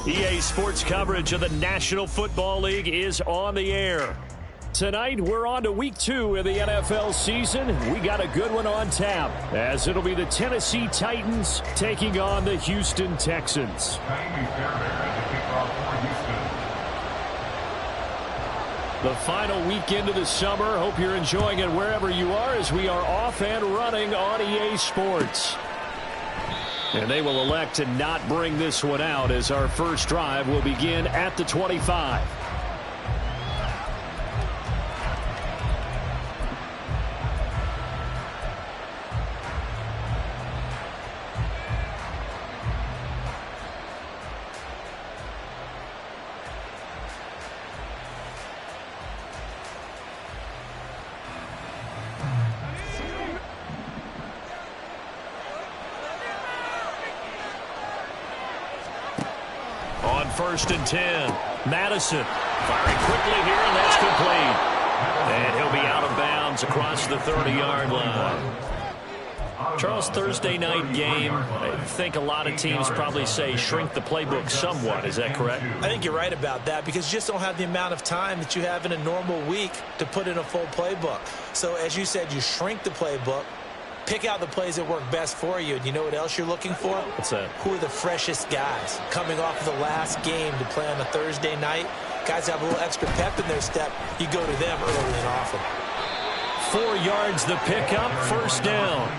EA Sports coverage of the National Football League is on the air. Tonight, we're on to week 2 of the NFL season. We got a good one on tap, as it'll be the Tennessee Titans taking on the Houston Texans. The final weekend of the summer. Hope you're enjoying it wherever you are, as we are off and running on EA Sports. And they will elect to not bring this one out, as our first drive will begin at the 25. First and 10. Madison firing quickly here, and that's complete. And he'll be out of bounds across the 30-yard line. Charles, Thursday night game, I think a lot of teams probably say shrink the playbook somewhat. Is that correct? I think you're right about that, because you just don't have the amount of time that you have in a normal week to put in a full playbook. So as you said, you shrink the playbook, pick out the plays that work best for you. And you know what else you're looking for? What's that? Who are the freshest guys coming off of the last game to play on a Thursday night? Guys have a little extra pep in their step. You go to them early and often. 4 yards the pickup, first down.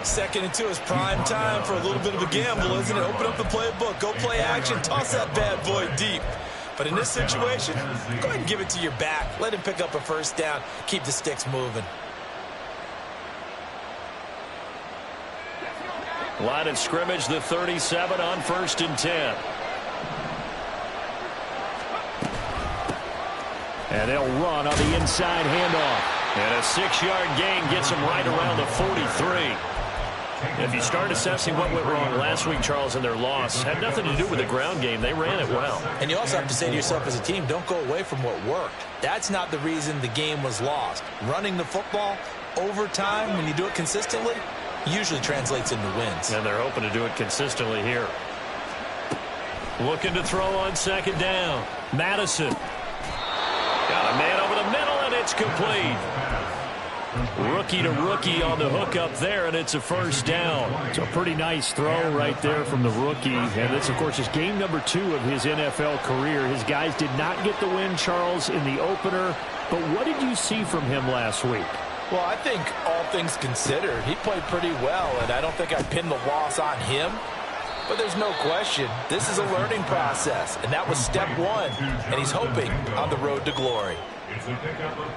2nd and 2 is prime time for a little bit of a gamble, isn't it? Open up the playbook, go play action, toss that bad boy deep. But in this situation, go ahead and give it to your back. Let him pick up a first down. Keep the sticks moving. Line of scrimmage, the 37 on 1st and 10. And they'll run on the inside handoff. And a 6-yard gain gets them right around the 43. If you start assessing what went wrong last week, Charles, in their loss, had nothing to do with the ground game. They ran it well. And you also have to say to yourself as a team, don't go away from what worked. That's not the reason the game was lost. Running the football over time, when you do it consistently, usually translates into wins. And they're hoping to do it consistently here. Looking to throw on 2nd down. Madison. Got a man over the middle, and it's complete. Rookie to rookie on the hook up there, and it's a first down. It's a pretty nice throw right there from the rookie. And this, of course, is game number 2 of his NFL career. His guys did not get the win, Charles, in the opener. But what did you see from him last week? Well, I think all things considered, he played pretty well, and I don't think I'd pin the loss on him. But there's no question, this is a learning process, and that was step 1, and he's hoping on the road to glory.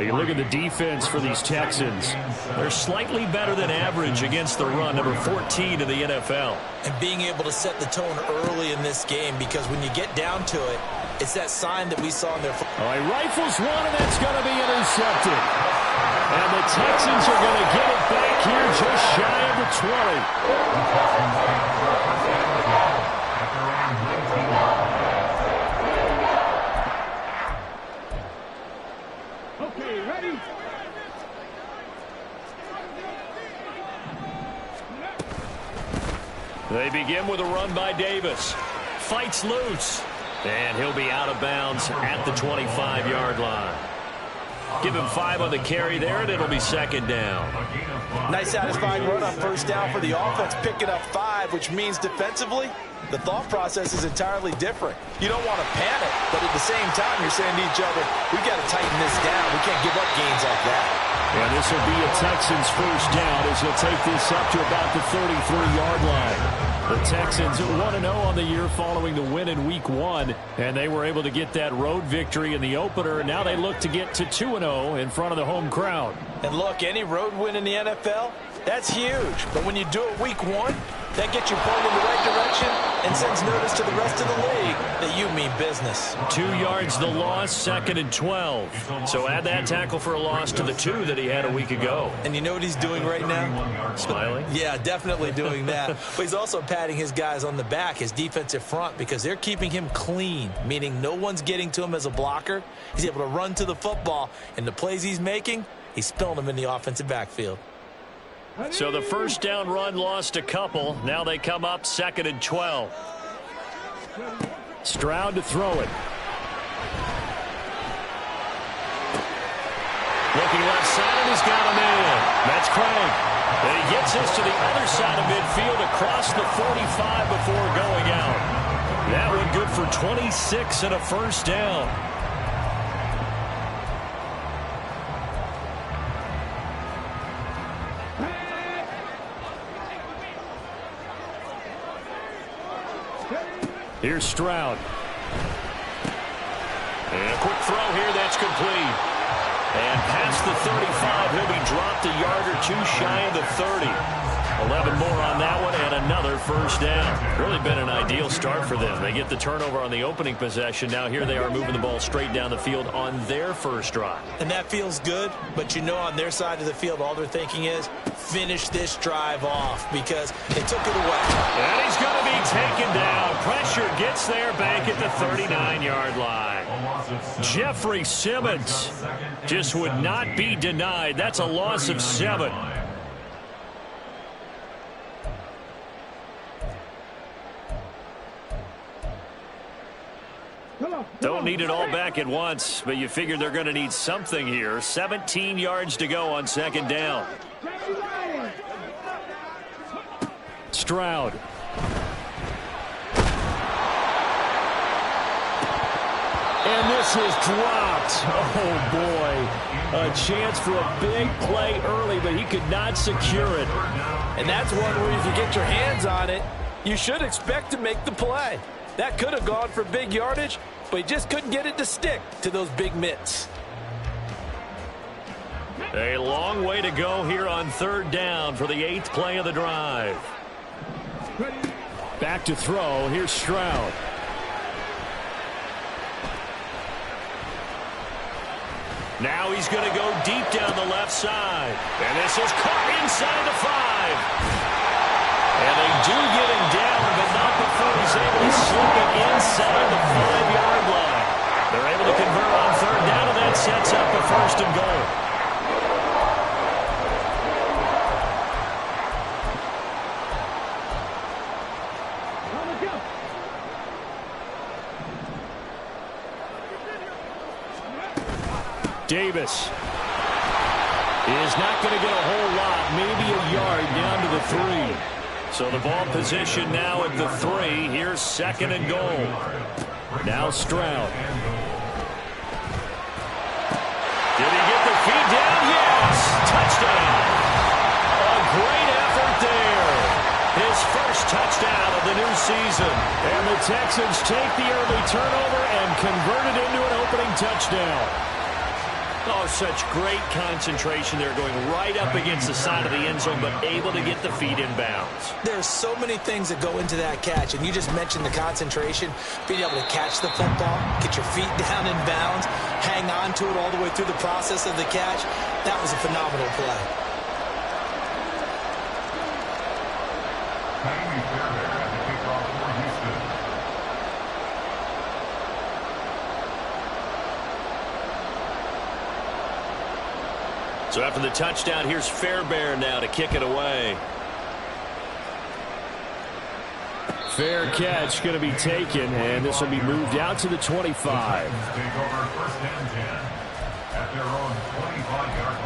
You look at the defense for these Texans. They're slightly better than average against the run, number 14 in the NFL. And being able to set the tone early in this game, because when you get down to it, it's that sign that we saw in their... All right, rifles one, and that's going to be intercepted. And the Texans are going to get it back here just shy of the 20. Okay, ready? They begin with a run by Davis. Fights loose. And he'll be out of bounds at the 25-yard line. Give him 5 on the carry there, and it'll be 2nd down. Nice satisfying run on first down for the offense, picking up 5, which means defensively, the thought process is entirely different. You don't want to panic, but at the same time, you're saying to each other, we've got to tighten this down. We can't give up gains like that. And this will be a Texans first down as he'll take this up to about the 33-yard line. The Texans 1-0 on the year following the win in Week 1, and they were able to get that road victory in the opener. Now they look to get to 2-0 in front of the home crowd. And look, any road win in the NFL, that's huge. But when you do it Week 1, that gets you pointed in the right direction and sends notice to the rest of the league that you mean business. 2 yards the loss, 2nd and 12. So add that tackle for a loss to the 2 that he had a week ago. And you know what he's doing right now? Smiling? Yeah, definitely doing that. But he's also patting his guys on the back, his defensive front, because they're keeping him clean, meaning no one's getting to him as a blocker. He's able to run to the football, and the plays he's making, he's spilling them in the offensive backfield. So the first down run lost a couple. Now they come up 2nd and 12. Stroud to throw it. Looking left side, and he's got him in. That's Craig. And he gets us to the other side of midfield across the 45 before going out. That one good for 26 and a first down. Here's Stroud. And a quick throw here that's complete. And past the 35, he'll be dropped a yard or two shy of the 30. 11 more on that one and another first down. Really been an ideal start for them. They get the turnover on the opening possession. Now here they are moving the ball straight down the field on their first drive. And that feels good, but you know on their side of the field all they're thinking is finish this drive off because they took it away. And he's going to be taken down. Pressure gets there back at the 39-yard line. Jeffrey Simmons just would not be denied. That's a loss of 7. Don't need it all back at once, but you figure they're going to need something here. 17 yards to go on second down. Stroud. And this is dropped. Oh, boy. A chance for a big play early, but he could not secure it. And that's one where if you get your hands on it, you should expect to make the play. That could have gone for big yardage, but he just couldn't get it to stick to those big mitts. A long way to go here on third down for the 8th play of the drive. Back to throw. Here's Stroud. Now he's going to go deep down the left side. And this is caught inside the 5. And they do get him down, but not before he's able to slip it inside the 5-yard line. They're able to convert on third down, and that sets up a first and goal. Davis is not going to get a whole lot, maybe a yard down to the 3. So the ball position now at the 3. Here's second and goal. Now Stroud. Did he get the feet down? Yes! Touchdown! A great effort there. His first touchdown of the new season. And the Texans take the early turnover and convert it into an opening touchdown. Oh, such great concentration there, going right up against the side of the end zone, but able to get the feet in bounds. There's so many things that go into that catch, and you just mentioned the concentration, being able to catch the football, get your feet down in bounds, hang on to it all the way through the process of the catch. That was a phenomenal play. So after the touchdown, here's Fairbairn now to kick it away. Fair catch going to be taken, and this will be moved out to the 25. Take over first and 10 at their own 25-yard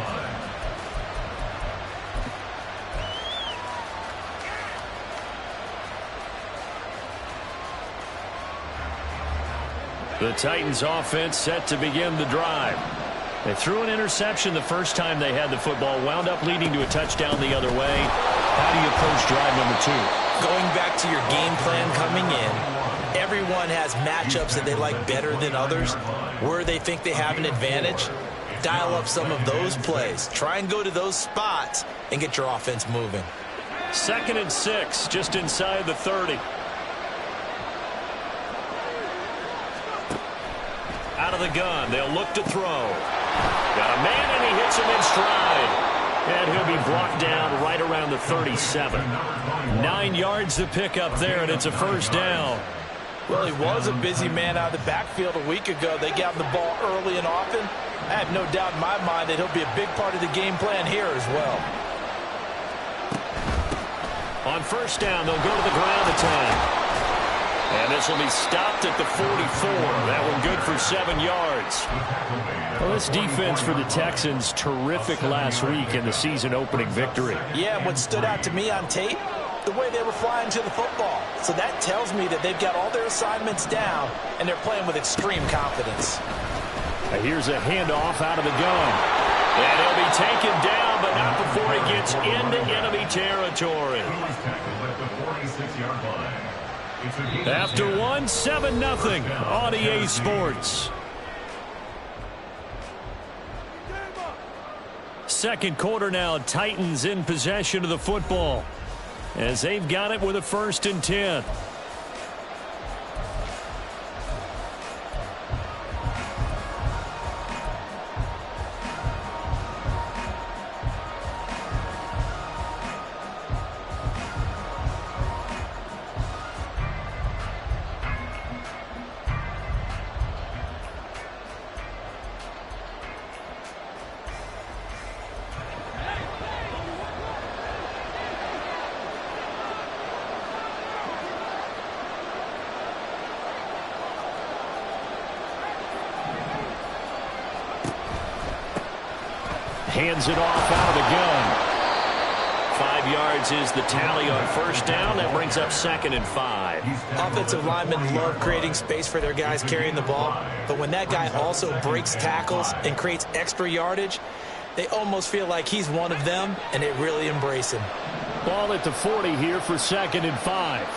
line. The Titans offense set to begin the drive. They threw an interception the first time they had the football, wound up leading to a touchdown the other way. How do you approach drive number 2? Going back to your game plan coming in, everyone has matchups that they like better than others. Where they think they have an advantage, dial up some of those plays. Try and go to those spots and get your offense moving. 2nd and 6, just inside the 30. Out of the gun, they'll look to throw. Got a man, and he hits him in stride. And he'll be brought down right around the 37. 9 yards to pick up there, and it's a first down. Well, he was a busy man out of the backfield a week ago. They got him the ball early and often. I have no doubt in my mind that he'll be a big part of the game plan here as well. On first down, they'll go to the ground attack. And this will be stopped at the 44. That one good for 7 yards. Well, this defense for the Texans, terrific last week in the season-opening victory. Yeah, what stood out to me on tape, the way they were flying to the football. So that tells me that they've got all their assignments down, and they're playing with extreme confidence. Here's a handoff out of the gun. And he'll be taken down, but not before he gets into enemy territory. After one, 7-0 on EA Sports. Second quarter now, Titans in possession of the football as they've got it with a 1st and 10. Hands it off out of the gun. 5 yards is the tally on 1st down. That brings up 2nd and 5. Offensive linemen love creating space for their guys carrying the ball, but when that guy also breaks tackles and creates extra yardage, they almost feel like he's one of them, and they really embrace him. Ball at the 40 here for 2nd and 5.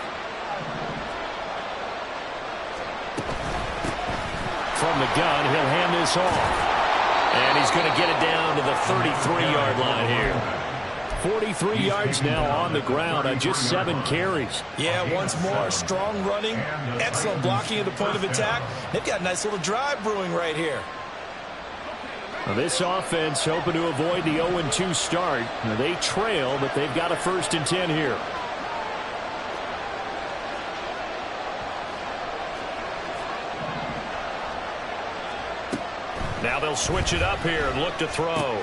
From the gun, he'll hand this off. And he's going to get it down to the 33-yard line here. 43 yards now on the ground on just 7 carries. Yeah, once more, strong running, excellent blocking at the point of attack. They've got a nice little drive brewing right here. Now this offense hoping to avoid the 0-2 start. Now they trail, but they've got a 1st and 10 here. Now they'll switch it up here and look to throw.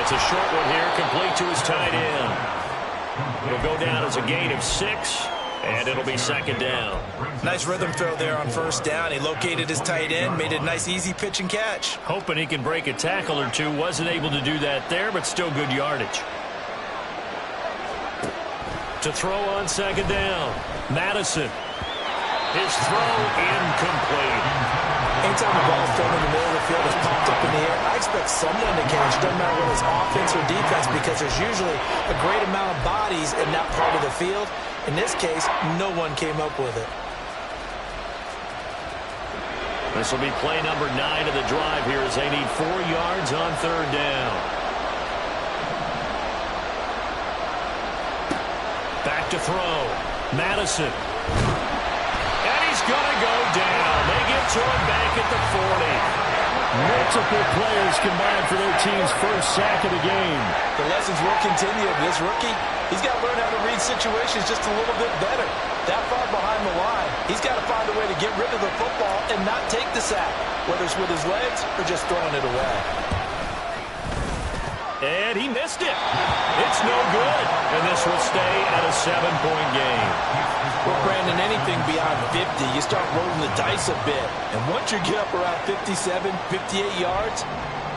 It's a short one here, complete to his tight end. It'll go down as a gain of 6, and it'll be 2nd down. Nice rhythm throw there on 1st down. He located his tight end, made it a nice easy pitch and catch. Hoping he can break a tackle or two. Wasn't able to do that there, but still good yardage. To throw on 2nd down, Madison. His throw incomplete. Anytime the ball thrown in the middle of the field is popped up in the air, I expect someone to catch. Doesn't matter whether it's offense or defense, because there's usually a great amount of bodies in that part of the field. In this case, no one came up with it. This will be play number 9 of the drive here as they need 4 yards on 3rd down. Back to throw. Madison. And he's going to go down. They get to him back at the 40. Multiple players combined for their team's 1st sack of the game. The lessons will continue. This rookie, he's got to learn how to read situations just a little bit better. That far behind the line, he's got to find a way to get rid of the football and not take the sack, whether it's with his legs or just throwing it away. And he missed it. It's no good. And this will stay at a 7-point game. Well, Brandon, anything beyond 50, you start rolling the dice a bit. And once you get up around 57, 58 yards,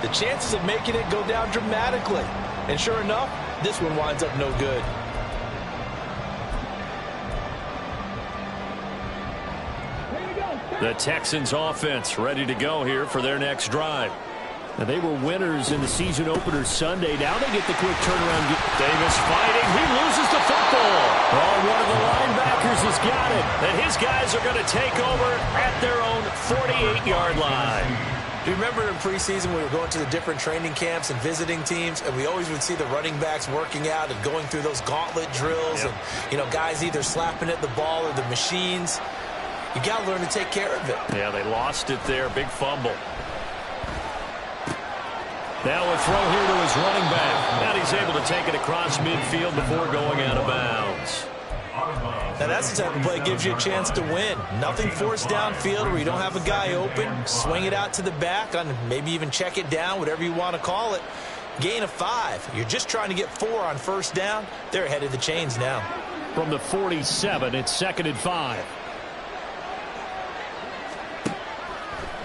the chances of making it go down dramatically. And sure enough, this one winds up no good. The Texans offense ready to go here for their next drive. Now, they were winners in the season opener Sunday. Now they get the quick turnaround. Davis fighting. He loses the football. Oh, one of the linebackers has got it. And his guys are going to take over at their own 48-yard line. Do you remember in preseason we were going to the different training camps and visiting teams, and we always would see the running backs working out and going through those gauntlet drills, and, you know, guys either slapping at the ball or the machines. You got to learn to take care of it. Yeah, they lost it there. Big fumble. Now a throw here to his running back. And he's able to take it across midfield before going out of bounds. Now that's the type of play that gives you a chance to win. Nothing forced downfield where you don't have a guy open. Swing it out to the back, on maybe even check it down, whatever you want to call it. Gain of 5. You're just trying to get 4 on 1st down. They're ahead of the chains now. From the 47, it's 2nd and 5.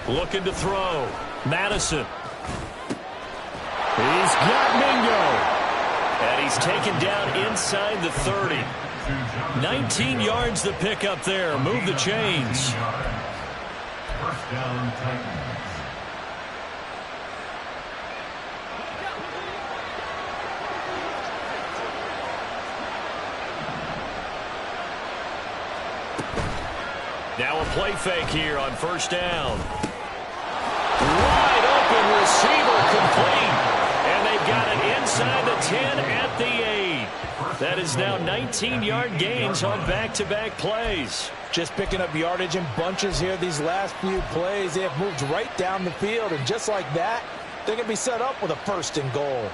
Looking to throw. Madison. He's got Mingo. And he's taken down inside the 30. 19 yards to pick up there. Move the chains. First down, Titans. Now a play fake here on first down. Wide open receiver complete. And they've got it inside the 10 at the 8. That is now 19-yard gains on back-to-back plays. Just picking up yardage in bunches here these last few plays. They have moved right down the field, and just like that, they're going to be set up with a first and goal.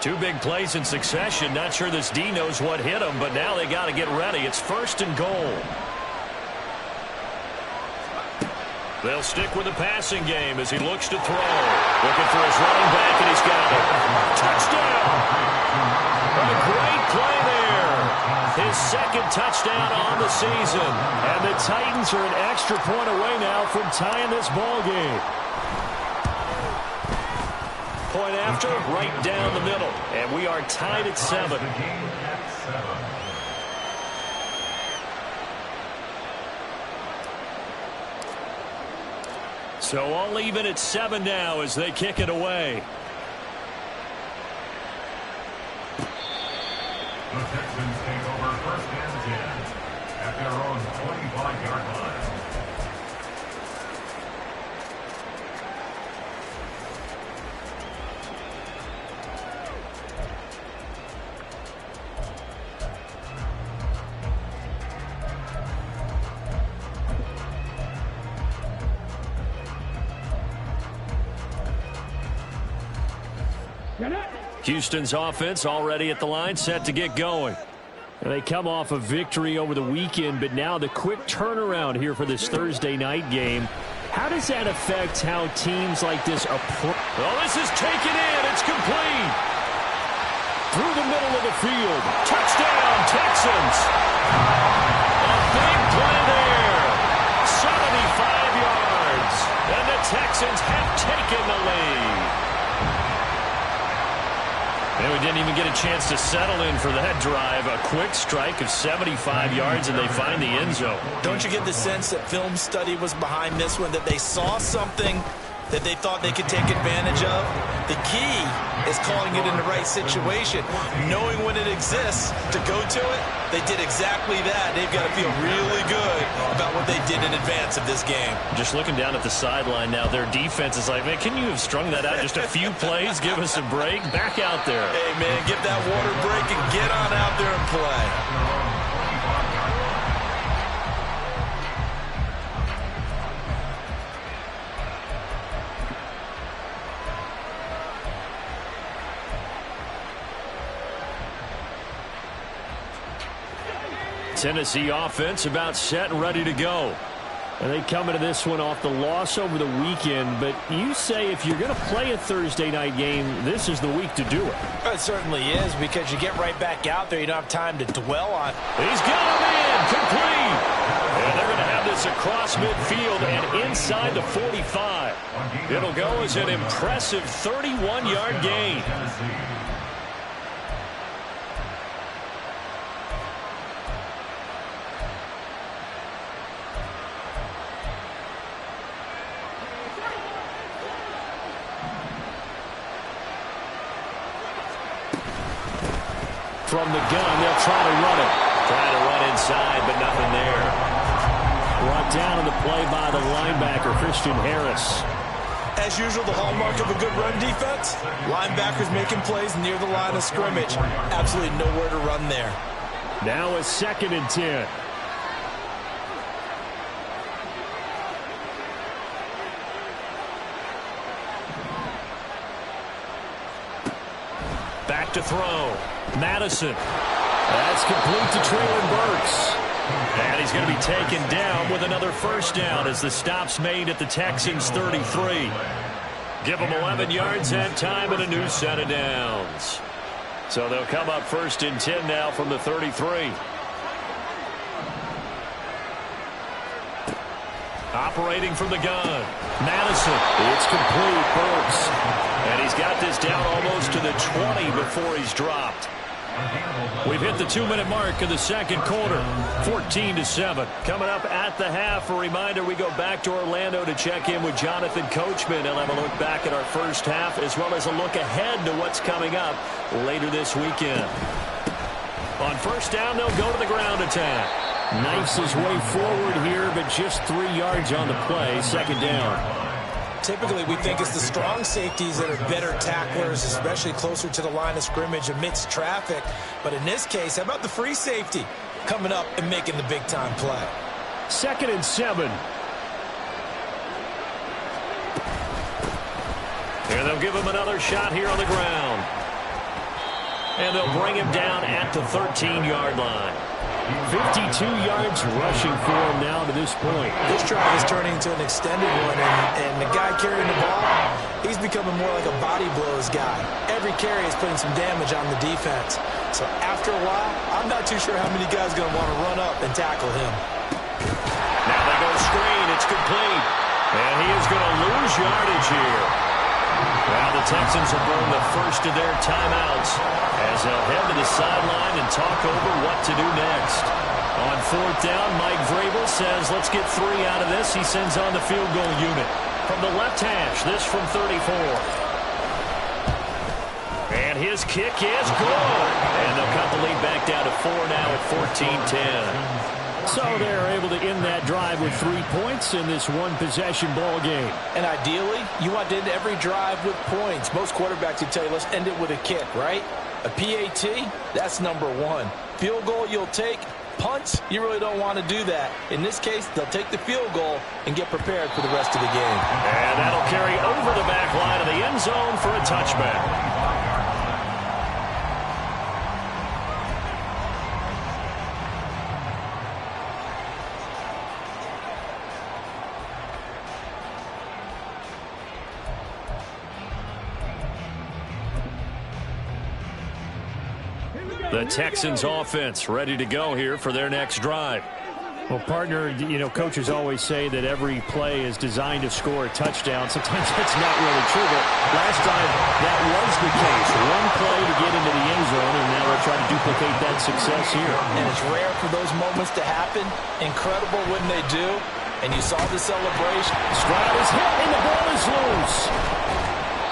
Two big plays in succession. Not sure this D knows what hit him, but now they got to get ready. It's first and goal. They'll stick with the passing game as he looks to throw. Looking for his running back, and he's got it. Touchdown! A great play there. His second touchdown on the season. And the Titans are an extra point away now from tying this ball game. Point after, right down the middle. And we are tied at 7. So all even at 7 now as they kick it away. The Texans take over first and 10 at their own 25-yard line. Houston's offense already at the line, set to get going. And they come off a victory over the weekend, but now the quick turnaround here for this Thursday night game. How does that affect how teams like this approach? Well, this is taken in. It's complete. Through the middle of the field. Touchdown, Texans. A big play there. 75 yards. And the Texans have taken the lead. And we didn't even get a chance to settle in for that drive. A quick strike of 75 yards, and they find the end zone. Don't you get the sense that film study was behind this one, that they saw something that they thought they could take advantage of? The key is calling it in the right situation, knowing when it exists to go to it. They did exactly that. They've got to feel really good about what they did in advance of this game. Just looking down at the sideline now, their defense is like, man, can you have strung that out just a few plays? Give us a break. Back out there. Hey, man, get that water break and get on out there and play. Tennessee offense about set and ready to go. And they come into this one off the loss over the weekend. But you say if you're going to play a Thursday night game, this is the week to do it. It certainly is, because you get right back out there. You don't have time to dwell on. He's got him in. Complete. And they're going to have this across midfield and inside the 45. It'll go as an impressive 31-yard gain. From the gun, they'll try to run it. Trying to run inside, but nothing there. Brought down on the play by the linebacker, Christian Harris. As usual, the hallmark of a good run defense, linebackers making plays near the line of scrimmage. Absolutely nowhere to run there. Now a 2nd and 10. Back to throw. Madison. That's complete to Treylon Burks. And he's going to be taken down with another first down as the stop's made at the Texans' 33. Give them 11 yards that time and a new set of downs. So they'll come up 1st and 10 now from the 33. Operating from the gun. Madison. It's complete. Burks. And he's got this down almost to the 20 before he's dropped. We've hit the 2-minute mark of the second quarter. 14-7. Coming up at the half, a reminder we go back to Orlando to check in with Jonathan Coachman. He'll have a look back at our first half as well as a look ahead to what's coming up later this weekend. On first down, they'll go to the ground attack. Knifes his way forward here, but just 3 yards on the play. Second down. Typically, we think it's the strong safeties that are better tacklers, especially closer to the line of scrimmage amidst traffic. But in this case, how about the free safety coming up and making the big-time play? 2nd and 7. And they'll give him another shot here on the ground. And they'll bring him down at the 13-yard line. 52 yards rushing for him now to this point. This drive is turning into an extended one, and the guy carrying the ball, he's becoming more like a body blows guy. Every carry is putting some damage on the defense. So after a while, I'm not too sure how many guys are going to want to run up and tackle him. Now they go screen. It's complete. And he is going to lose yardage here. Well, the Texans will burn the first of their timeouts as they'll head to the sideline and talk over what to do next. On fourth down, Mike Vrabel says, let's get 3 out of this. He sends on the field goal unit. From the left hash, this from 34. And his kick is good. And they'll cut the lead back down to 4 now at 14-10. So they're able to end that drive with 3 points in this one-possession ball game. And ideally, you want to end every drive with points. Most quarterbacks would tell you, let's end it with a kick, right? A PAT, that's number 1. Field goal you'll take. Punts, you really don't want to do that. In this case, they'll take the field goal and get prepared for the rest of the game. And that'll carry over the back line of the end zone for a touchback. The Texans offense ready to go here for their next drive. Well, partner, coaches always say that every play is designed to score a touchdown. Sometimes that's not really true, but last time that was the case. One play to get into the end zone, and now they'll try to duplicate that success here. And it's rare for those moments to happen. Incredible when they do. And you saw the celebration. Stroud is hit, and the ball is loose.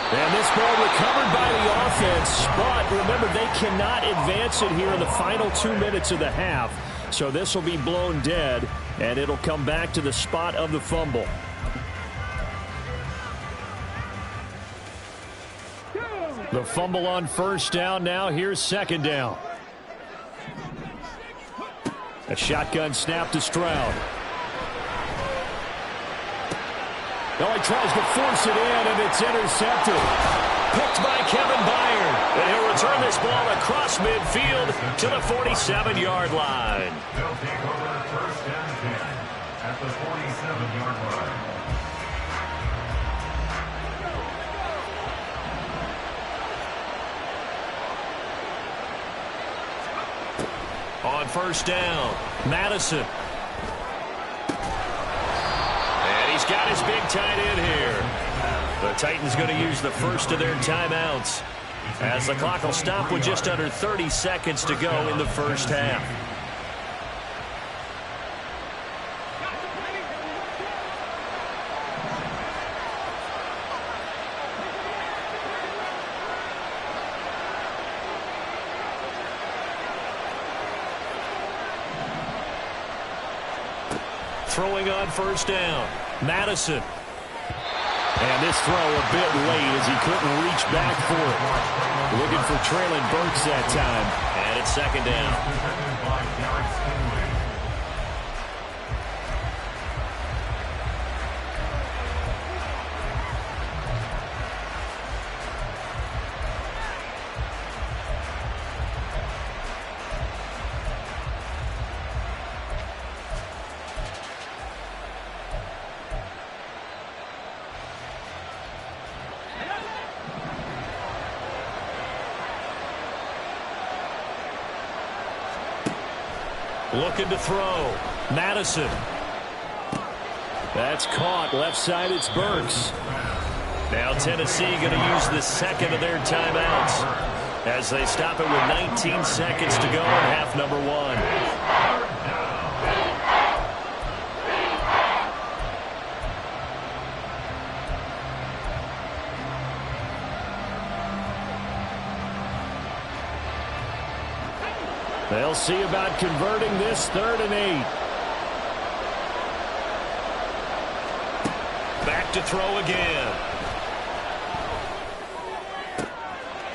And this ball recovered by the offense, but remember, they cannot advance it here in the final 2 minutes of the half. So this will be blown dead, and it'll come back to the spot of the fumble. The fumble on first down now. Here's second down. A shotgun snap to Stroud. Now he tries to force it in, and it's intercepted. Picked by Kevin Byard. And he'll return this ball across midfield to the 47-yard line. They'll take over first and 10 at the 47-yard line. On first down, Madison. He's got his big tight end here. The Titans going to use the first of their timeouts as the clock will stop with just under 30 seconds to go in the first half. Throwing on first down. Madison. And this throw a bit late as he couldn't reach back for it. Looking for Traylon Burks that time. And it's second down. Looking to throw. Madison. That's caught. Left side, it's Burks. Now Tennessee going to use the second of their timeouts as they stop it with 19 seconds to go in half number one. They'll see about converting this 3rd and 8. Back to throw again.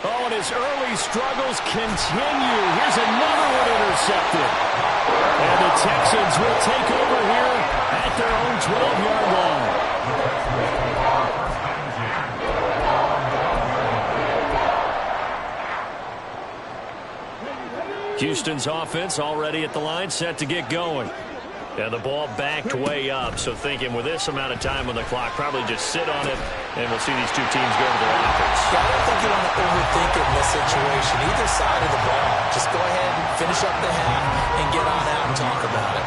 Oh, and his early struggles continue. Here's another one intercepted. And the Texans will take over here at their own 12-yard line. Houston's offense already at the line, set to get going. And the ball backed way up, so thinking with this amount of time on the clock, probably just sit on it, and we'll see these two teams go to their offense. Yeah, I don't think you want to overthink it in this situation. Either side of the ball. Just go ahead and finish up the half and get on out and talk about it.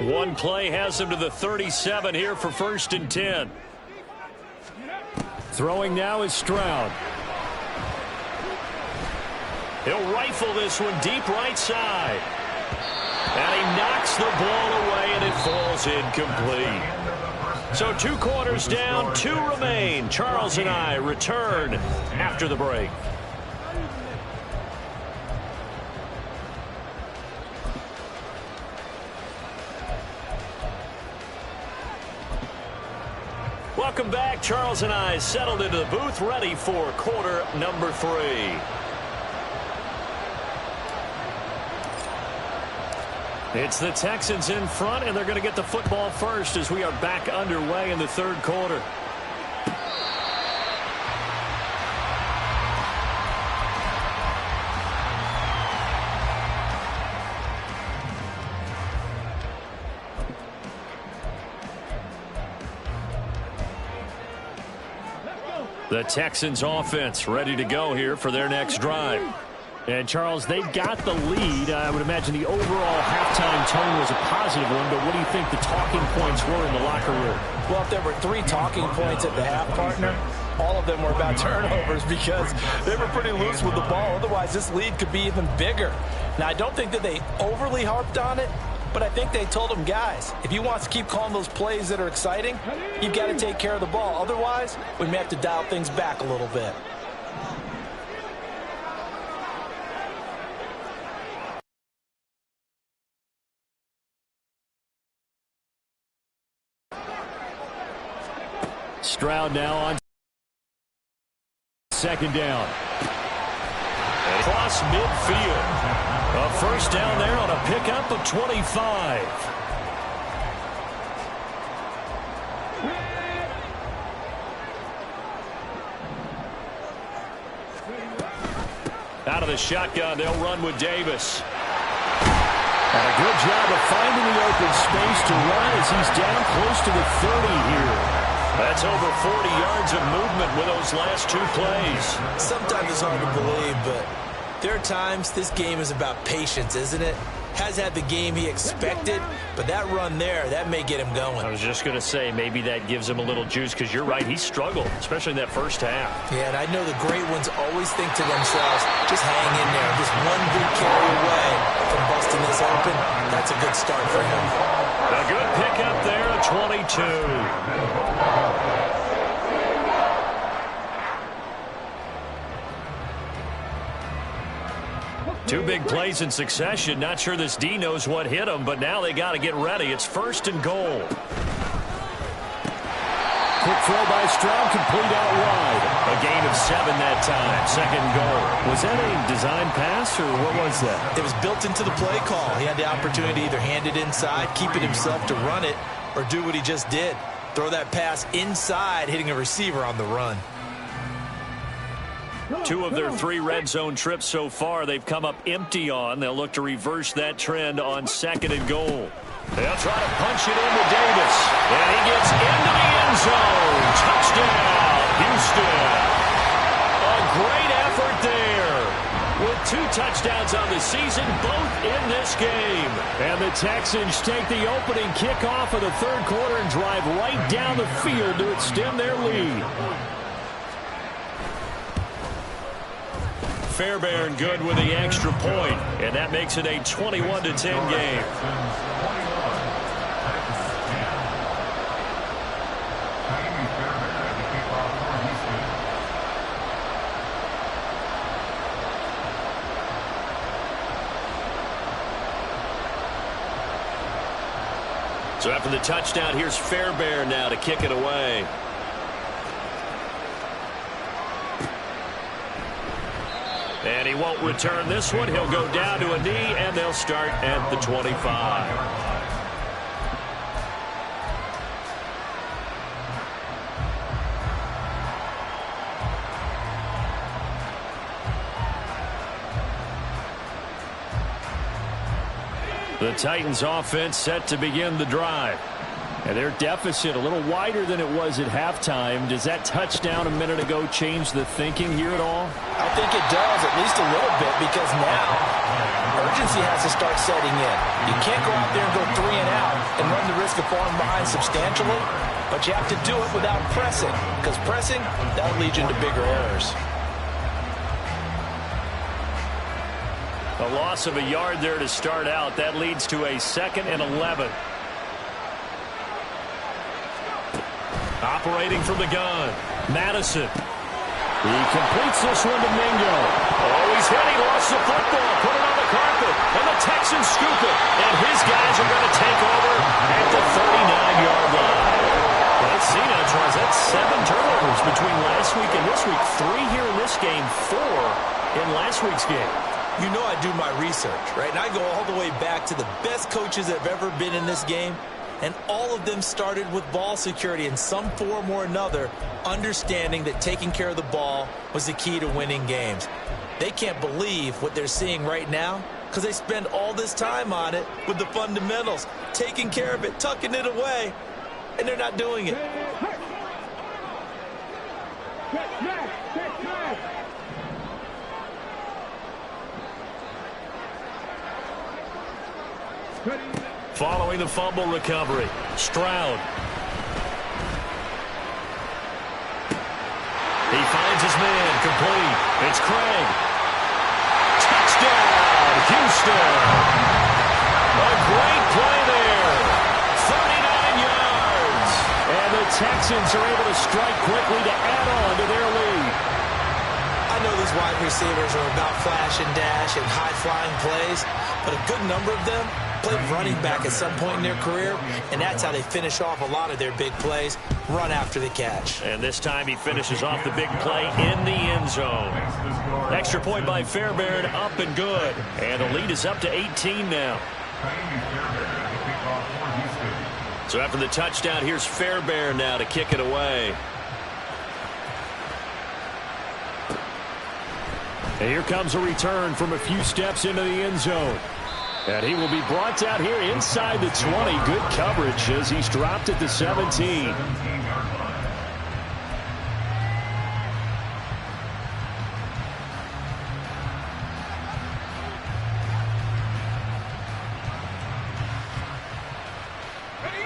One play has him to the 37 here for 1st and 10. Throwing now is Stroud. He'll rifle this one deep right side. And he knocks the ball away, and it falls incomplete. So 2 quarters down, 2 remain. Charles and I return after the break. Welcome back. Charles and I settled into the booth, ready for quarter number 3. It's the Texans in front, and they're going to get the football first as we are back underway in the 3rd quarter. The Texans offense ready to go here for their next drive. And, Charles, they've got the lead. I would imagine the overall halftime tone was a positive one, but what do you think the talking points were in the locker room? Well, if there were 3 talking points at the half, partner, all of them were about turnovers because they were pretty loose with the ball. Otherwise, this lead could be even bigger. Now, I don't think that they overly harped on it, but I think they told them, guys, if you want to keep calling those plays that are exciting, you've got to take care of the ball. Otherwise, we may have to dial things back a little bit. Stroud now on 2nd down. Across midfield. A 1st down there on a pickup of 25. Out of the shotgun, they'll run with Davis. And a good job of finding the open space to run as he's down close to the 30 here. That's over 40 yards of movement with those last 2 plays. Sometimes it's hard to believe, but there are times this game is about patience, isn't it? Has had the game he expected, but that run there, that may get him going. I was just going to say, maybe that gives him a little juice, because you're right, he struggled, especially in that 1st half. Yeah, and I know the great ones always think to themselves, just hang in there. Just one good carry away from busting this open. That's a good start for him. A good pickup there at 22. Two big plays in succession. Not sure this D knows what hit him, but now they got to get ready. It's 1st and goal. Quick throw by Stroud, complete out wide. A gain of 7 that time. 2nd goal. Was that a design pass, or what was that? It was built into the play call. He had the opportunity to either hand it inside, keep it himself to run it, or do what he just did. Throw that pass inside, hitting a receiver on the run. 2 of their 3 red zone trips so far, they've come up empty on. They'll look to reverse that trend on 2nd and goal. They'll try to punch it into Davis. And he gets into the end zone. Touchdown, Houston. A great effort there. With 2 touchdowns on the season, both in this game. And the Texans take the opening kickoff of the 3rd quarter and drive right down the field to extend their lead. Fairbairn good with the extra point, and that makes it a 21-10 game. So after the touchdown, here's Fairbairn now to kick it away. And he won't return this one. He'll go down to a knee, and they'll start at the 25. The Titans offense set to begin the drive. And their deficit a little wider than it was at halftime. Does that touchdown a minute ago change the thinking here at all? I think it does, at least a little bit, because now urgency has to start setting in. You can't go out there and go 3 and out and run the risk of falling behind substantially, but you have to do it without pressing, because pressing, that'll lead you into bigger errors. A loss of a yard there to start out. That leads to a 2nd and 11. Operating from the gun, Madison. He completes this one to Mingo. Oh, he's hit. He lost the football. Put it on the carpet. And the Texans scoop it. And his guys are going to take over at the 39-yard line. Let's see now, Charles. That's 7 turnovers between last week and this week. 3 here in this game, 4 in last week's game. You know I do my research, right? And I go all the way back to the best coaches that have ever been in this game. And all of them started with ball security in some form or another, understanding that taking care of the ball was the key to winning games. They can't believe what they're seeing right now because they spend all this time on it with the fundamentals, taking care of it, tucking it away, and they're not doing it. Following the fumble recovery, Stroud. He finds his man, complete. It's Craig. Touchdown, Houston. A great play there. 39 yards. And the Texans are able to strike quickly to add on to their lead. I know these wide receivers are about flash and dash and high-flying plays, but a good number of them played running back at some point in their career, and that's how they finish off a lot of their big plays, run after the catch. And this time he finishes off the big play in the end zone. Extra point by Fairbairn, up and good. And the lead is up to 18 now. So after the touchdown, here's Fairbairn now to kick it away. And here comes a return from a few steps into the end zone. And he will be brought out here inside the 20. Good coverage as he's dropped at the 17.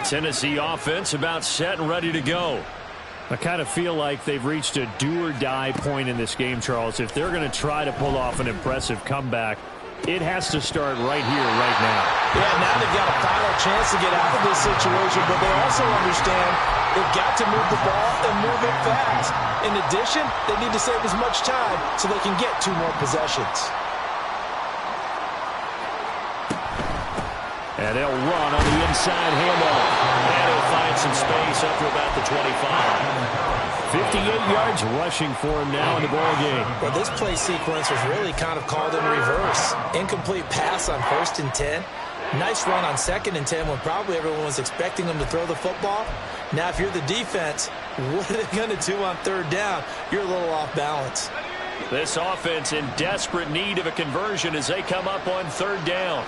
Tennessee offense about set and ready to go. I kind of feel like they've reached a do-or-die point in this game, Charles. If they're going to try to pull off an impressive comeback, it has to start right here, right now. Yeah, now they've got a final chance to get out of this situation, but they also understand they've got to move the ball and move it fast. In addition, they need to save as much time so they can get 2 more possessions. And they'll run on the inside handoff. And he'll find some space up to about the 25. 58 yards rushing for him now in the ball game. Well, this play sequence was really kind of called in reverse. Incomplete pass on 1st and 10. Nice run on 2nd and 10 when probably everyone was expecting them to throw the football. Now, if you're the defense, what are they going to do on 3rd down? You're a little off balance. This offense in desperate need of a conversion as they come up on third down.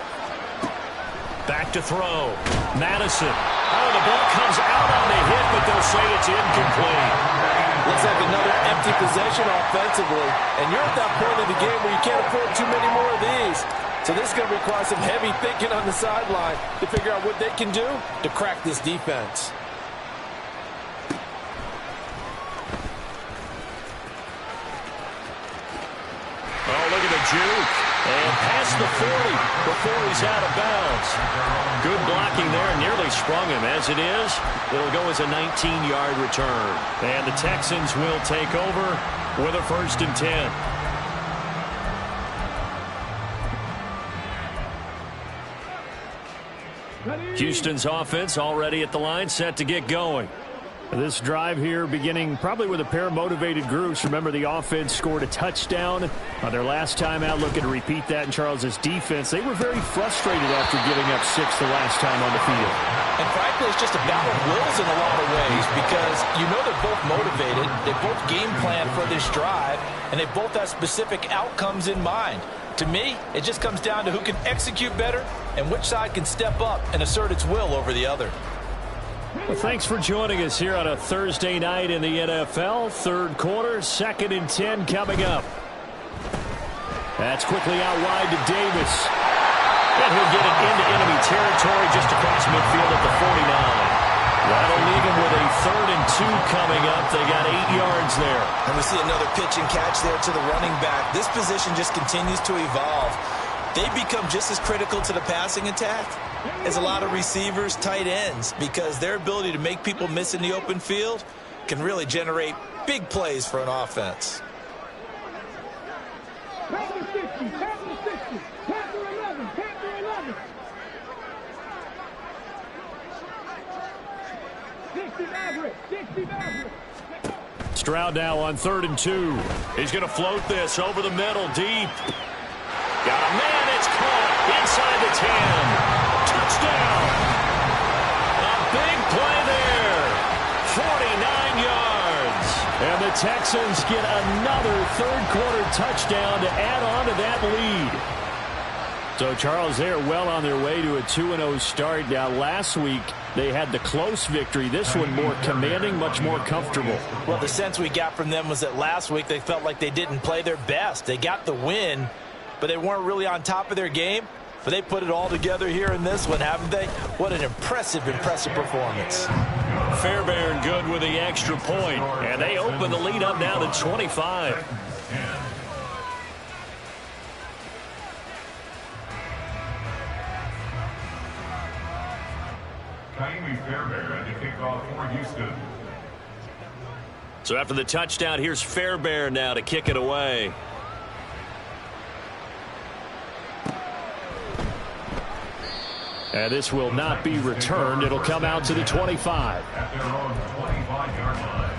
Back to throw. Madison. Oh, the ball comes out on the hit, but they'll say it's incomplete. Looks like another empty possession offensively. And you're at that point of the game where you can't afford too many more of these. So this is going to require some heavy thinking on the sideline to figure out what they can do to crack this defense. Oh, look at the juke. And past the 40 before he's out of bounds. Good blocking there. Nearly sprung him. As it is, it'll go as a 19-yard return. And the Texans will take over with a 1st and 10. Houston's offense already at the line, set to get going. This drive here beginning probably with a pair of motivated groups. Remember, the offense scored a touchdown on their last time out. Looking to repeat that in Charles' defense. They were very frustrated after giving up 6 the last time on the field. And frankly, it's just a battle of wills in a lot of ways because you know they're both motivated. They both game plan for this drive, and they both have specific outcomes in mind. To me, it just comes down to who can execute better and which side can step up and assert its will over the other. Well, thanks for joining us here on a Thursday night in the NFL. Third quarter, 2nd and 10 coming up. That's quickly out wide to Davis. And he'll get it into enemy territory just across midfield at the 49. That'll leave him with a 3rd and 2 coming up. They got 8 yards there. And we see another pitch and catch there to the running back. This position just continues to evolve. They become just as critical to the passing attack as a lot of receivers, tight ends, because their ability to make people miss in the open field can really generate big plays for an offense. Panther 60, Panther 60, Panther 11, Panther 11. 60 Maverick, 60 Maverick. Stroud now on 3rd and 2. He's going to float this over the middle, deep. Got a man, it's caught inside the 10. Touchdown. A big play there. 49 yards. And the Texans get another third-quarter touchdown to add on to that lead. So, Charles, they're well on their way to a 2-0 start. Now, last week, they had the close victory. This one more commanding, much more comfortable. Well, the sense we got from them was that last week they felt like they didn't play their best. They got the win, but they weren't really on top of their game. But they put it all together here in this one, haven't they? What an impressive performance. Fairbairn good with the extra point. And they open the lead up now to 25. Ka'imi Fairbairn to kick off for Houston. So after the touchdown, here's Fairbairn now to kick it away. And this will not be returned. It'll come out to the 25. At their own 25-yard line.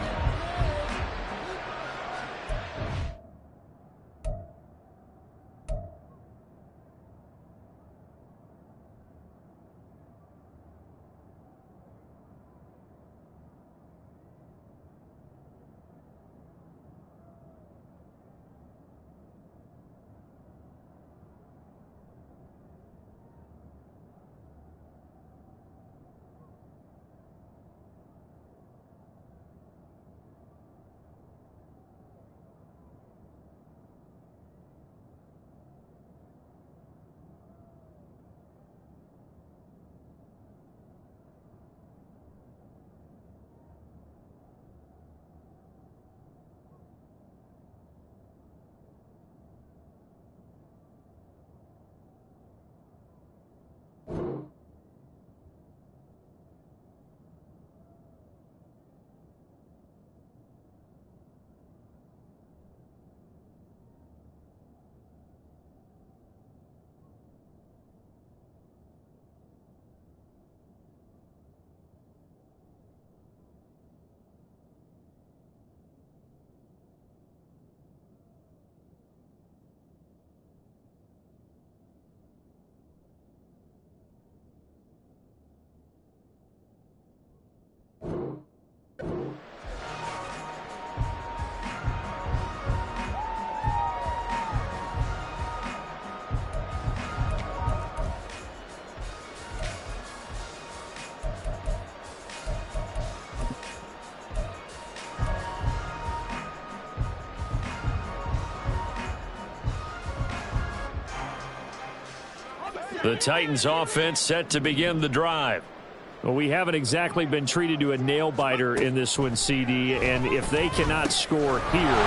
The Titans offense set to begin the drive. Well, we haven't exactly been treated to a nail-biter in this one, CD, and if they cannot score here,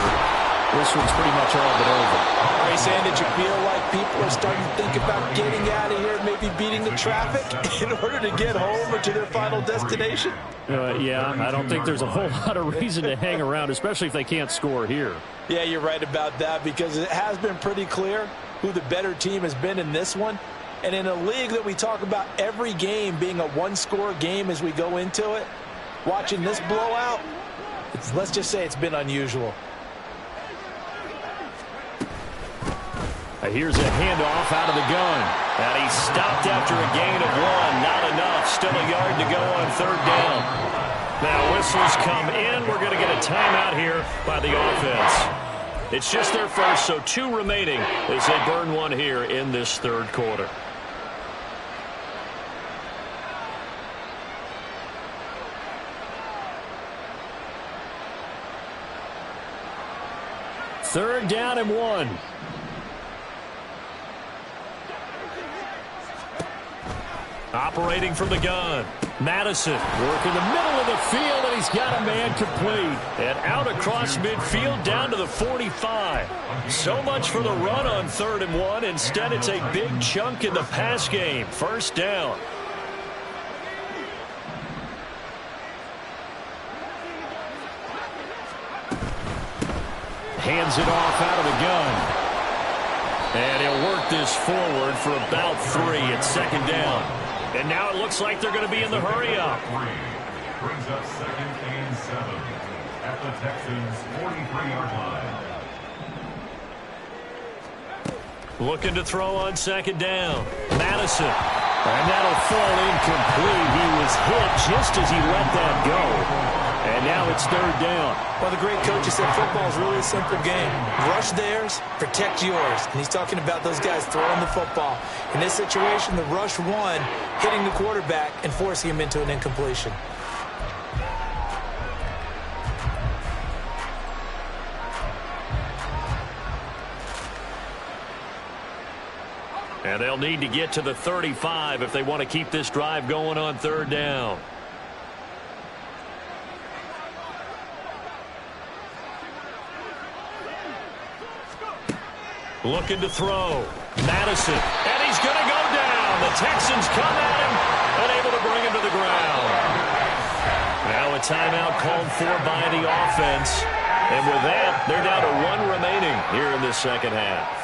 this one's pretty much all but over. Are you saying that you feel like people are starting to think about getting out of here, maybe beating the traffic in order to get home or to their final destination? Yeah, I don't think there's a whole lot of reason to hang around, especially if they can't score here. Yeah, you're right about that, because it has been pretty clear who the better team has been in this one. And in a league that we talk about every game being a one-score game as we go into it, watching this blowout, let's just say it's been unusual. Here's a handoff out of the gun. And he stopped after a gain of 1. Not enough. Still a yard to go on third down. Now whistles come in. We're going to get a timeout here by the offense. It's just their first, so 2 remaining as they burn 1 here in this third quarter. Third down and 1. Operating from the gun, Madison. Work in the middle of the field, and he's got a man complete. And out across midfield down to the 45. So much for the run on 3rd and 1. Instead, it's a big chunk in the pass game. First down. Hands it off out of the gun. And he'll work this forward for about 3 at 2nd down. And now it looks like they're going to be in the hurry-up. Brings up 2nd and 7 at the Texans' 43-yard line. Looking to throw on 2nd down. Madison. And that'll fall incomplete. He was hit just as he let that go. And now it's 3rd down. Well, the great coach said football is really a simple game. Rush theirs, protect yours. And he's talking about those guys throwing the football. In this situation, the rush one, hitting the quarterback and forcing him into an incompletion. And they'll need to get to the 35 if they want to keep this drive going on 3rd down. Looking to throw. Madison. And he's going to go down. The Texans come at him, unable to bring him to the ground. Now a timeout called for by the offense. And with that, they're down to 1 remaining here in this second half.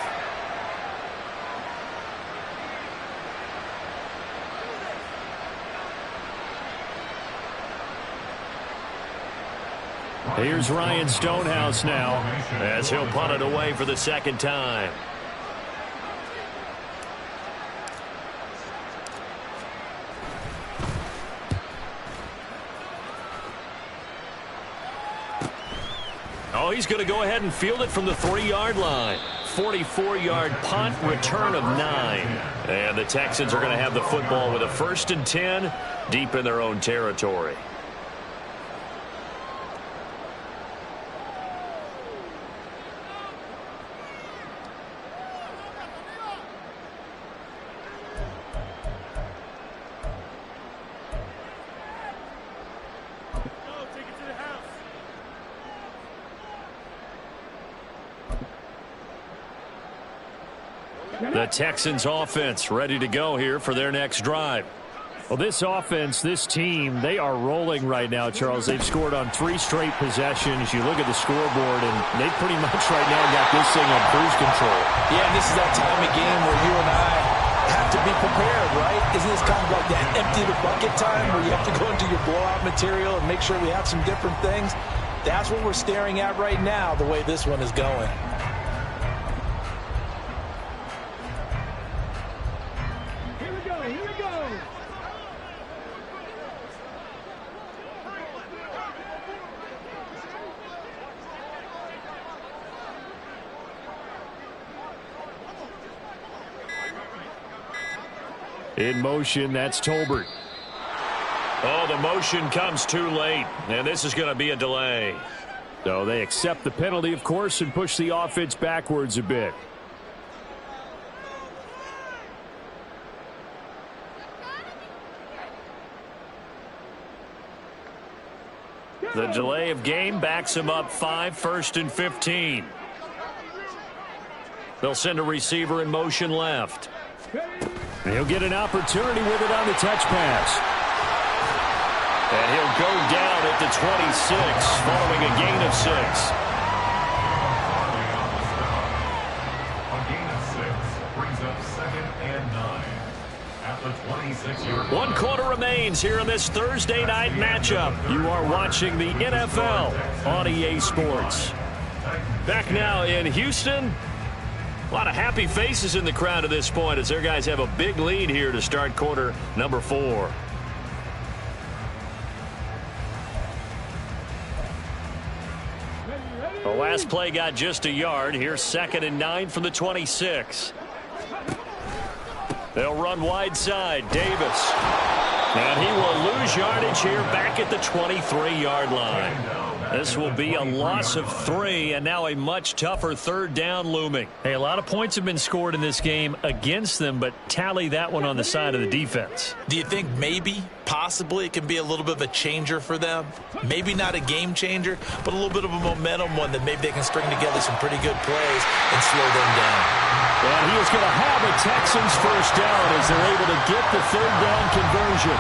Here's Ryan Stonehouse now, as he'll punt it away for the 2nd time. Oh, he's going to go ahead and field it from the 3-yard line. 44-yard punt, return of 9. And the Texans are going to have the football with a 1st and 10 deep in their own territory. The Texans offense ready to go here for their next drive. Well, this offense, this team, they are rolling right now, Charles. They've scored on 3 straight possessions. You look at the scoreboard, and they pretty much right now got this thing on cruise control. Yeah, and this is that time of game where you and I have to be prepared, right? Isn't this kind of like that empty the bucket time where you have to go into your blowout material and make sure we have some different things? That's what we're staring at right now, the way this one is going. In motion, that's Tolbert. Oh, the motion comes too late, and this is going to be a delay. So they accept the penalty, of course, and push the offense backwards a bit. The delay of game backs him up 5, 1st and 15. They'll send a receiver in motion left. And he'll get an opportunity with it on the touch pass. And he'll go down at the 26 following a gain of 6. A gain of 6 brings up 2nd and 9 at the 26-yard line. 1 quarter remains here in this Thursday night matchup. You are watching the NFL on EA Sports. Back now in Houston. A lot of happy faces in the crowd at this point as their guys have a big lead here to start quarter number 4. The last play got just a yard. Here's 2nd and 9 from the 26. They'll run wide side. Davis. And he will lose yardage here back at the 23-yard line. This will be a loss of 3, and now a much tougher 3rd down looming. Hey, a lot of points have been scored in this game against them, but tally that one on the side of the defense. Do you think maybe, possibly, it can be a little bit of a changer for them? Maybe not a game changer, but a little bit of a momentum one that maybe they can string together some pretty good plays and slow them down. And he is going to have a Texans first down as they're able to get the 3rd down conversion.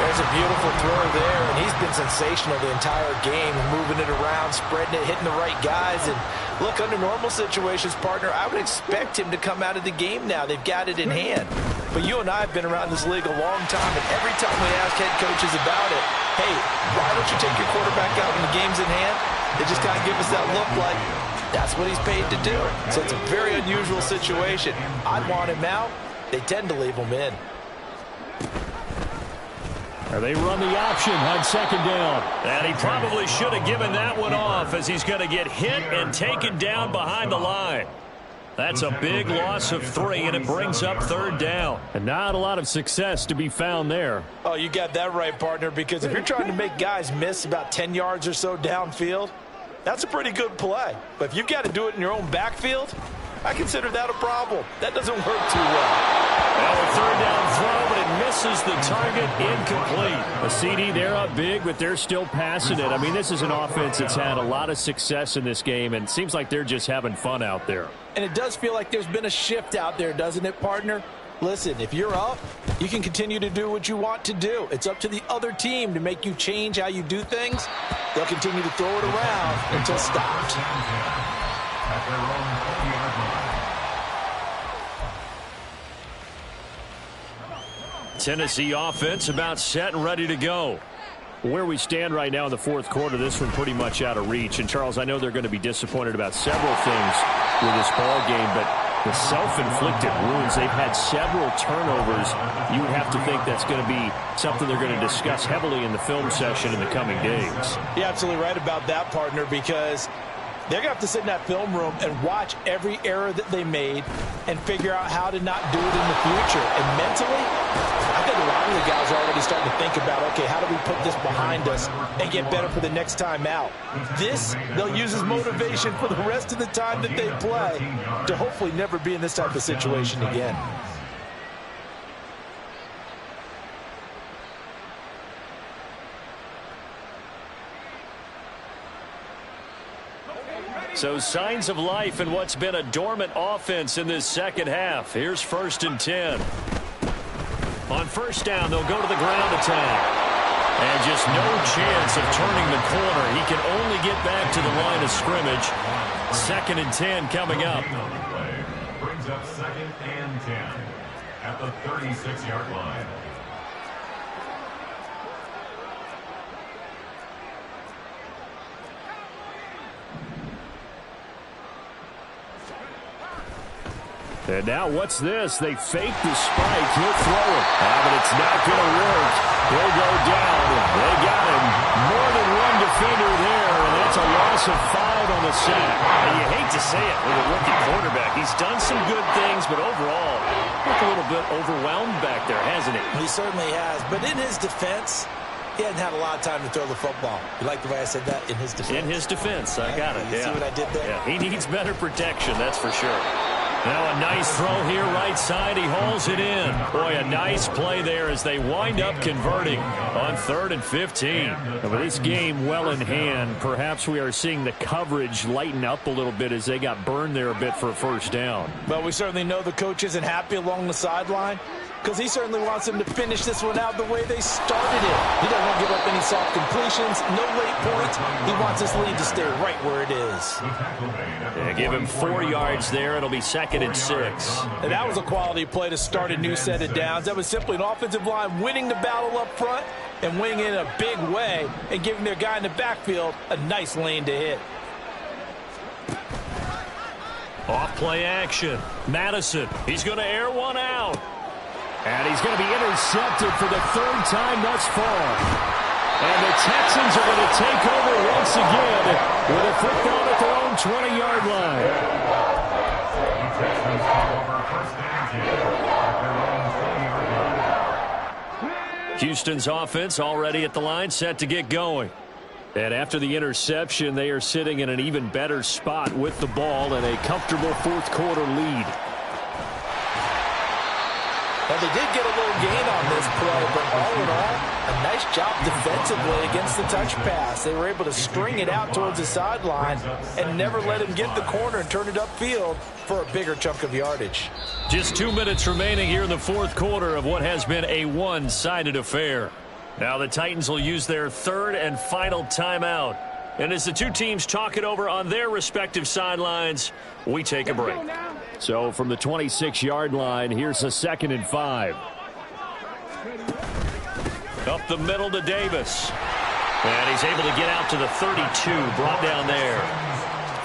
There's a beautiful throw there, and he's been sensational the entire game, moving it around, spreading it, hitting the right guys. And look, under normal situations, partner, I would expect him to come out of the game now. They've got it in hand. But you and I have been around this league a long time, and every time we ask head coaches about it, hey, why don't you take your quarterback out when the game's in hand? They just kind of give us that look like that's what he's paid to do. So it's a very unusual situation. I'd want him out. They tend to leave him in. They run the option on 2nd down. And he probably should have given that one off as he's going to get hit and taken down behind the line. That's a big loss of 3, and it brings up 3rd down. And not a lot of success to be found there. Oh, you got that right, partner, because if you're trying to make guys miss about 10 yards or so downfield, that's a pretty good play. But if you've got to do it in your own backfield, I consider that a problem. That doesn't work too well. Well, a 3rd down throw, but it misses the target, incomplete. A CD, they're up big, but they're still passing it. I mean, this is an offense that's had a lot of success in this game, and it seems like they're just having fun out there. And it does feel like there's been a shift out there, doesn't it, partner? Listen, if you're up, you can continue to do what you want to do. It's up to the other team to make you change how you do things. They'll continue to throw it around until stopped. At their own 20-yard line. Tennessee offense about set and ready to go. Where we stand right now in the 4th quarter, this one pretty much out of reach. And, Charles, I know they're going to be disappointed about several things with this ball game, but the self-inflicted wounds, they've had several turnovers. You would have to think that's going to be something they're going to discuss heavily in the film session in the coming days. You're absolutely right about that, partner, because they're going to have to sit in that film room and watch every error that they made and figure out how to not do it in the future. And mentally, I think a lot of the guys are already starting to think about, okay, how do we put this behind us and get better for the next time out? This, they'll use as motivation for the rest of the time that they play to hopefully never be in this type of situation again. So signs of life in what's been a dormant offense in this 2nd half. Here's 1st and 10. On 1st down, they'll go to the ground attack. And just no chance of turning the corner. He can only get back to the line of scrimmage. 2nd and 10 coming up. Brings up 2nd and 10 at the 36-yard line. And now what's this? They fake the spike. He'll throw it. But it's not going to work. He'll go down. They got him. More than one defender there, and that's a loss of 5 on the sack. And you hate to say it with a rookie quarterback. He's done some good things, but overall, looked a little bit overwhelmed back there, hasn't he? He certainly has. But in his defense, he hadn't had a lot of time to throw the football. You like the way I said that? In his defense. In his defense. I got it. You see what I did there? Yeah, he needs better protection, that's for sure. Now a nice throw here right side. He hauls it in. Boy, a nice play there as they wind up converting on 3rd and 15. And with this game well in hand, perhaps we are seeing the coverage lighten up a little bit as they got burned there a bit for a first down. But we certainly know the coach isn't happy along the sideline because he certainly wants them to finish this one out the way they started it. He doesn't want to give up any soft completions, no late points. He wants his lead to stay right where it is. Yeah, give him 4 yards there. It'll be 2nd and 6. And that was a quality play to start a new set of downs. That was simply an offensive line winning the battle up front and winning it in a big way and giving their guy in the backfield a nice lane to hit. Off play action. Madison. He's going to air one out. And he's going to be intercepted for the 3rd time thus far. And the Texans are going to take over once again with a football at their own 20-yard line. Houston's offense already at the line, set to get going. And after the interception, they are sitting in an even better spot with the ball and a comfortable 4th quarter lead. Well, they did get a little gain on this play, but all in all, a nice job defensively against the touch pass. They were able to string it out towards the sideline and never let him get the corner and turn it upfield for a bigger chunk of yardage. Just 2 minutes remaining here in the 4th quarter of what has been a one-sided affair. Now the Titans will use their 3rd and final timeout. And as the two teams talk it over on their respective sidelines, we take a break. So from the 26-yard line, here's a 2nd and 5. Up the middle to Davis. And he's able to get out to the 32, brought down there.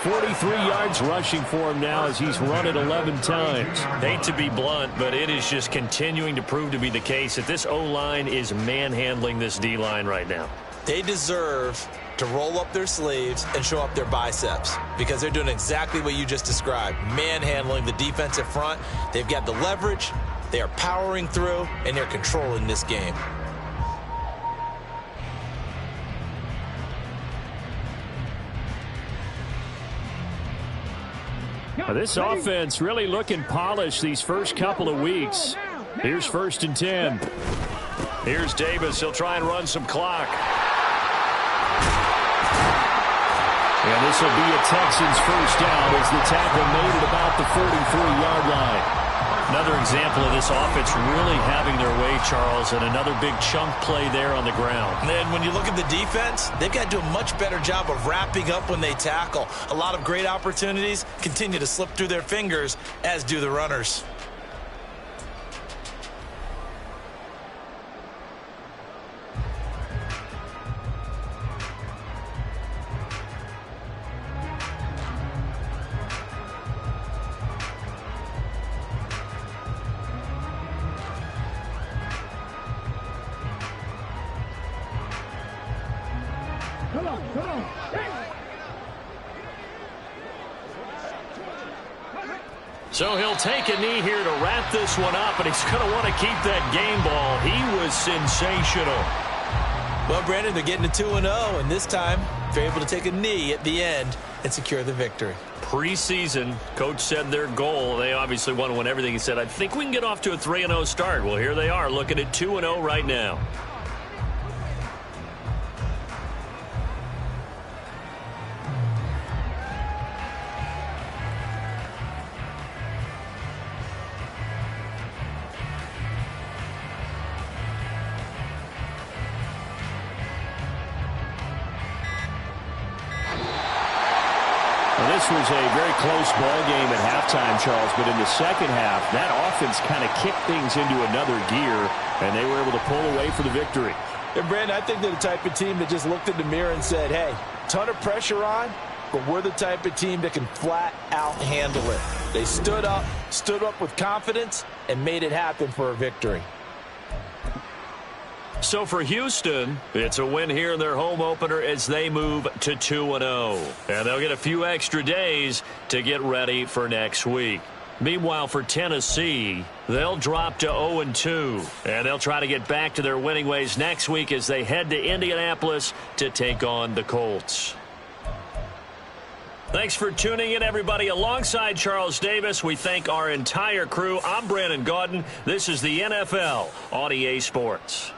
43 yards rushing for him now as he's run it 11 times. Hate to be blunt, but it is just continuing to prove to be the case that this O-line is manhandling this D-line right now. They deserve to roll up their sleeves and show up their biceps because they're doing exactly what you just described, manhandling the defensive front. They've got the leverage, they are powering through, and they're controlling this game. Now this offense really looking polished these first couple of weeks. Here's 1st and 10. Here's Davis. He'll try and run some clock. And this will be a Texans first down as the tackle made it about the 43-yard line. Another example of this offense really having their way, Charles, and another big chunk play there on the ground. And then when you look at the defense, they've got to do a much better job of wrapping up when they tackle. A lot of great opportunities continue to slip through their fingers, as do the runners. So he'll take a knee here to wrap this one up, and he's going to want to keep that game ball. He was sensational. Well, Brandon, they're getting to 2-0, and this time they're able to take a knee at the end and secure the victory. Preseason, coach said their goal, they obviously want to win everything. He said, I think we can get off to a 3-0 start. Well, here they are looking at 2-0 right now. This was a very close ball game at halftime, Charles, but in the second half, that offense kind of kicked things into another gear, and they were able to pull away for the victory. And, Brandon, I think they're the type of team that just looked in the mirror and said, hey, ton of pressure on, but we're the type of team that can flat out handle it. They stood up with confidence, and made it happen for a victory. So for Houston, it's a win here in their home opener as they move to 2-0. And they'll get a few extra days to get ready for next week. Meanwhile, for Tennessee, they'll drop to 0-2. And they'll try to get back to their winning ways next week as they head to Indianapolis to take on the Colts. Thanks for tuning in, everybody. Alongside Charles Davis, we thank our entire crew. I'm Brandon Gaudin. This is the NFL on EA Sports.